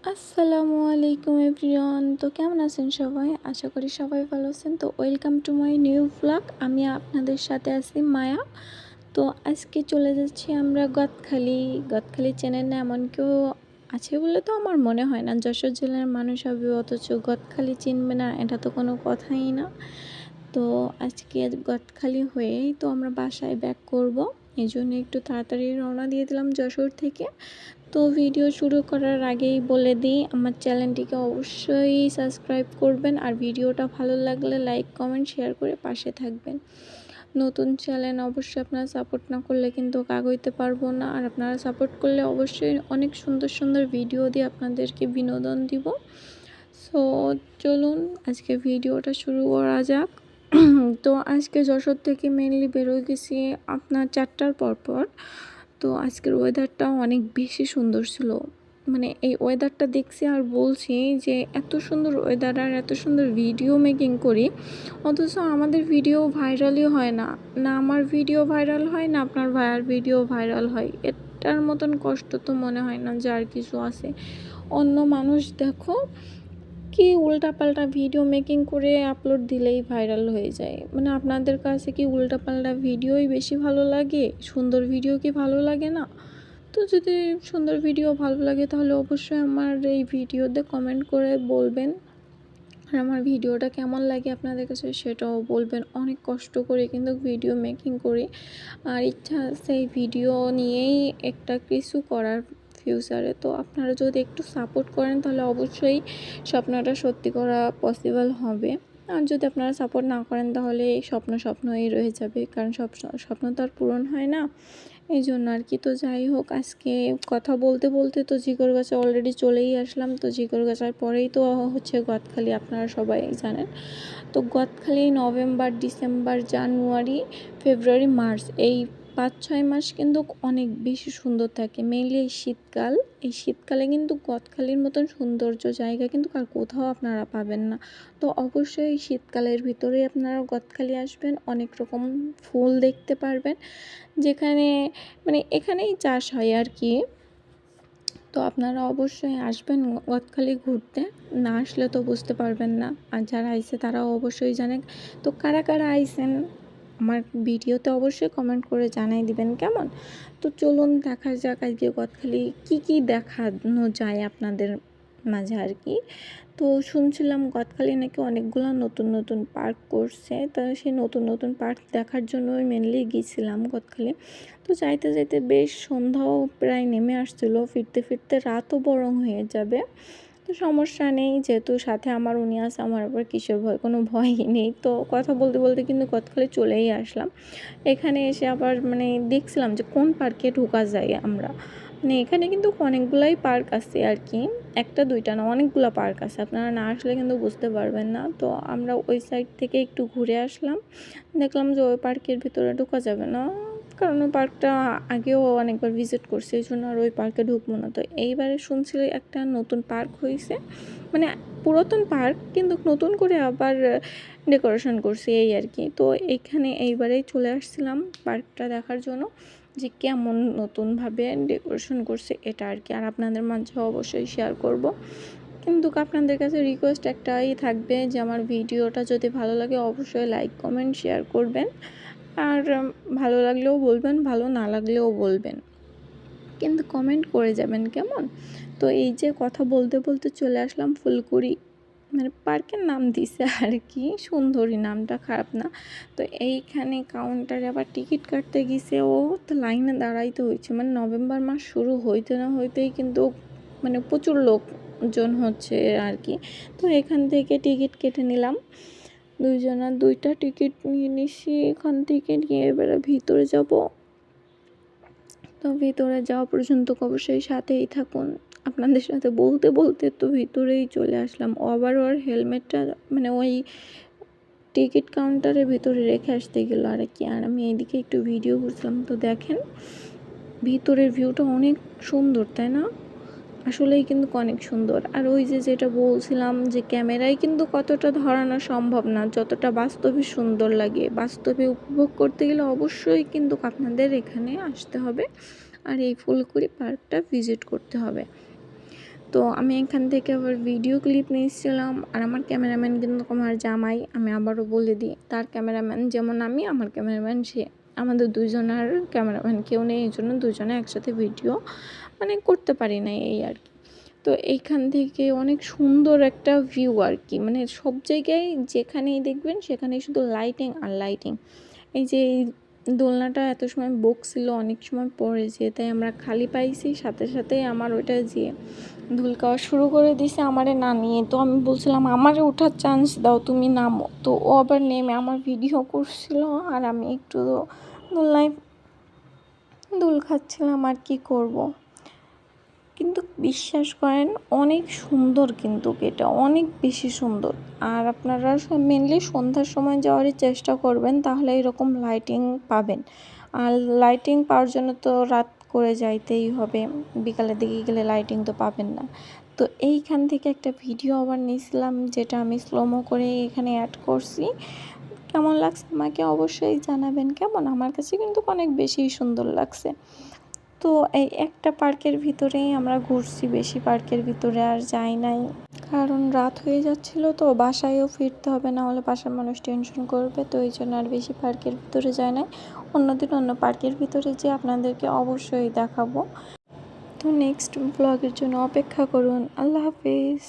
আসসালামু আলাইকুম এভরিওয়ান। তো কেমন আছেন সবাই? আশা করি সবাই ভালো আছেন। তো welcome to my new blog. আমি আপনাদের সাথে আছি মায়া। তো আজকে চলে যাচ্ছি আমরা গদখালি। গদখালি চেনেন না এমন কেউ আছে বলে তো আমার মনে হয় না। যশোর জেলার মানুষ হবে অথচ গদখালি চিনবে না, এটা তো কোনো কথাই না। তো আজকে গদখালি হয়েই তো আমরা বাসায় ব্যাক করব। এই জন্য একটু তাড়াতাড়ি রওনা দিয়ে দিলাম যশোর থেকে। তো ভিডিও শুরু করার আগেই বলে দিই, আমার চ্যানেলটিকে অবশ্যই সাবস্ক্রাইব করবেন আর ভিডিওটা ভালো লাগলে লাইক কমেন্ট শেয়ার করে পাশে থাকবেন। নতুন চ্যানেল অবশ্যই আপনারা সাপোর্ট না করলে কিন্তু আগাইতে পারবো না, আর আপনারা সাপোর্ট করলে অবশ্যই অনেক সুন্দর সুন্দর ভিডিও দিয়ে আপনাদেরকে বিনোদন দিব। সো চলুন আজকে ভিডিওটা শুরু করা যাক। তো আজকে যশোর থেকে মেনলি বেরোয় গেছি আপনার 4টার পর। তো আজকের ওয়েদারটাও অনেক বেশি সুন্দর ছিল। মানে এই ওয়েদারটা দেখছি আর বলছি যে এত সুন্দর ওয়েদার আর এত সুন্দর ভিডিও মেকিং করি, অথচ আমাদের ভিডিও ভাইরালই হয় না। না আমার ভিডিও ভাইরাল হয়, না আপনার ভাইয়ার ভিডিও ভাইরাল হয়। এটার মতন কষ্ট তো মনে হয় না যে আর কিছু আছে। অন্য মানুষ দেখো কি উল্টাপাল্টা ভিডিও মেকিং করে আপলোড দিলেই ভাইরাল হয়ে যায়। মানে আপনাদের কাছে কি উল্টাপাল্টা ভিডিওই বেশি ভালো লাগে? সুন্দর ভিডিও কি ভালো লাগে না? তো যদি সুন্দর ভিডিও ভালো লাগে তাহলে অবশ্যই আমার এই ভিডিওতে কমেন্ট করে বলবেন। আর আমার ভিডিওটা কেমন লাগে আপনাদের কাছে সেটাও বলবেন। অনেক কষ্ট করে কিন্তু ভিডিও মেকিং করি, আর ইচ্ছা আছে এই ভিডিও নিয়েই একটা কিছু করার ফিউচারে। তো আপনারা যদি একটু সাপোর্ট করেন তাহলে অবশ্যই স্বপ্নটা সত্যি করা পসিবল হবে। আর যদি আপনারা সাপোর্ট না করেন তাহলে স্বপ্নই রয়ে যাবে, কারণ স্বপ্ন তো আর পূরণ হয় না। এই জন্য আর কি। তো যাই হোক, আজকে কথা বলতে বলতে তো জিকরগাছা অলরেডি চলেই আসলাম। তো জিকরগাছার পরেই তো হচ্ছে গদখালি, আপনারা সবাই জানেন। তো গদখালি নভেম্বর, ডিসেম্বর, জানুয়ারি, ফেব্রুয়ারি, মার্চ এই 5-6 মাস কিন্তু অনেক বেশি সুন্দর থাকে। মেইনলি এই শীতকালে কিন্তু গদখালির মতন সৌন্দর্য জায়গা কিন্তু আর কোথাও আপনারা পাবেন না। তো অবশ্যই শীতকালের ভিতরেই আপনারা গদখালি আসবেন, অনেক রকম ফুল দেখতে পারবেন, যেখানে মানে এখানেই চাষ হয় আর কি। তো আপনারা অবশ্যই আসবেন গদখালি ঘুরতে, না আসলে তো বুঝতে পারবেন না। আর যারা আইছে তারাও অবশ্যই জানে। তো কারা কারা আইছেন আমার ভিডিওতে অবশ্যই কমেন্ট করে জানাই দিবেন কেমন। তো চলুন দেখা যাক আজকে গদখালি কী দেখানো যায় আপনাদের মাঝে আর কি। তো শুনছিলাম গদখালি নাকি অনেকগুলো নতুন নতুন পার্ক করছে, তো সেই নতুন নতুন পার্ক দেখার জন্যই মেনলি গিয়েছিলাম গদখালি। তো যাইতে যাইতে বেশ সন্ধ্যাও প্রায় নেমে আসছিলো, ফিরতে ফিরতে রাতও বরং হয়ে যাবে। তো সমস্যা নেই, যেহেতু সাথে আমার উনি আছে, আমার আবার কিসের ভয়, কোনো ভয়ই নেই। তো কথা বলতে বলতে কিন্তু গদখালি চলেই আসলাম। এখানে এসে আবার মানে দেখছিলাম যে কোন পার্কে ঢোকা যায় আমরা। মানে এখানে কিন্তু অনেকগুলাই পার্ক আছে আর কি, একটা দুইটা না, অনেকগুলো পার্ক আছে। আপনারা না আসলে কিন্তু বুঝতে পারবেন না। তো আমরা ওই সাইড থেকে একটু ঘুরে আসলাম, দেখলাম যে ওই পার্কের ভিতরে ঢোকা যাবে না, কারণ ওই পার্কটা আগেও অনেকবার ভিজিট করছি, এই জন্য আর ওই পার্কে ঢুকবো না। তো এইবারে শুনছি একটা নতুন পার্ক হয়েছে, মানে পুরাতন পার্ক কিন্তু নতুন করে আবার ডেকোরেশন করছে এই আর কি। তো এইখানে এইবারেই চলে আসছিলাম পার্কটা দেখার জন্য যে কেমন নতুনভাবে ডেকোরেশন করছে এটা আর কি। আর আপনাদের মাঝে অবশ্যই শেয়ার করব। কিন্তু আপনাদের কাছে রিকোয়েস্ট একটাই থাকবে যে আমার ভিডিওটা যদি ভালো লাগে অবশ্যই লাইক কমেন্ট শেয়ার করবেন। আর ভালো লাগলেও বলবেন, ভালো না লাগলেও বলবেন, কিন্তু কমেন্ট করে যাবেন কেমন। তো এই যে কথা বলতে বলতে চলে আসলাম ফুলকুড়ি, মানে পার্কের নাম দিছে আর কি, সুন্দরী, নামটা খারাপ না। তো এইখানে কাউন্টারে আবার টিকিট কাটতে গেছে ও, তো লাইনে দাঁড়াইতে হয়েছে। মানে নভেম্বর মাস শুরু হইতে না হইতেই কিন্তু মানে প্রচুর লোকজন হচ্ছে আর কি। তো এখান থেকে টিকিট কেটে নিলাম, দুইজনা দুইটা টিকিট নিয়ে নিছি। এখান থেকে নিয়ে এবারে ভিতরে যাব। তো ভিতরে যাওয়া পর্যন্ত অবশ্যই সাথেই থাকুন। আপনাদের সাথে বলতে বলতে তো ভিতরেই চলে আসলাম। আবার ওর হেলমেটটা মানে ওই টিকিট কাউন্টারের ভিতরে রেখে আসতে গেলো আর কি। আর আমি এইদিকে একটু ভিডিও করছিলাম। তো দেখেন ভিতরের ভিউটা অনেক সুন্দর, তাই না? আসলেই কিন্তু অনেক সুন্দর। আর ওই যে যেটা বলছিলাম যে ক্যামেরায় কিন্তু কতটা ধরানো সম্ভব না, যতটা বাস্তবে সুন্দর লাগে। বাস্তবে উপভোগ করতে গেলে অবশ্যই কিন্তু আপনাদের এখানে আসতে হবে আর এই ফুলকুড়ি পার্কটা ভিজিট করতে হবে। তো আমি এখান থেকে আবার ভিডিও ক্লিপ নিয়েছিলাম। আর আমার ক্যামেরাম্যান কিন্তু আমার জামাই, আমি আবারও বলে দিই, তার ক্যামেরাম্যান যেমন আমি, আমার ক্যামেরাম্যান সে। আমাদের দুজনের ক্যামেরাম্যান কেউ নেই, এই জন্য দুজনে একসাথে ভিডিও করতে পারি না, এই আর কি। তো এইখান থেকে অনেক সুন্দর একটা ভিউ আর কি, সব জায়গায় যেখানেই দেখবেন সেখানেই শুধু লাইটিং আর লাইটিং। এই যে এই দোলনাটা এত সময় বকছিল, অনেক সময় পড়েছে, তাই আমরা খালি পাইছি, সাথে সাথে আমার ওইটা যে ধুল খাওয়া শুরু করে দিছে আমারে না নিয়ে। তো আমি বলছিলাম আমারে ওঠার চান্স দাও, তুমি নামো। তো ও আবার নেমে আমার ভিডিও করছিল, আর আমি একটু দোলনায় দোল খাচ্ছিলাম, আর কি করব। কিন্তু বিশ্বাস করেন অনেক সুন্দর, কিন্তু এটা অনেক বেশি সুন্দর। আর আপনারা মেনলি সন্ধ্যার সময় যাওয়ারই চেষ্টা করবেন, তাহলে এরকম লাইটিং পাবেন। আর লাইটিং পাওয়ার জন্য তো রাত করে যাইতেই হবে, বিকালের দিকে গেলে লাইটিং তো পাবেন না। তো এইখান থেকে একটা ভিডিও আবার নিয়েছিলাম, যেটা আমি স্লোমো করে এখানে অ্যাড করছি। কেমন লাগছে আমাকে অবশ্যই জানাবেন। কেমন, আমার কাছে কিন্তু অনেক বেশি সুন্দর লাগছে। তো এই একটা পার্কের ভিতরেই আমরা ঘুরছি, বেশি পার্কের ভিতরে আর যাই নাই, কারণ রাত হয়ে যাচ্ছিল, তো বাসায়ও ফিরতে হবে, না হলে বাসার মানুষ টেনশন করবে। তো এই জন্য আর বেশি পার্কের ভিতরে যায় নাই। অন্যদিন অন্য পার্কের ভিতরে যে আপনাদেরকে অবশ্যই দেখাবো। তো নেক্সট ব্লগের জন্য অপেক্ষা করুন। আল্লাহ হাফিজ।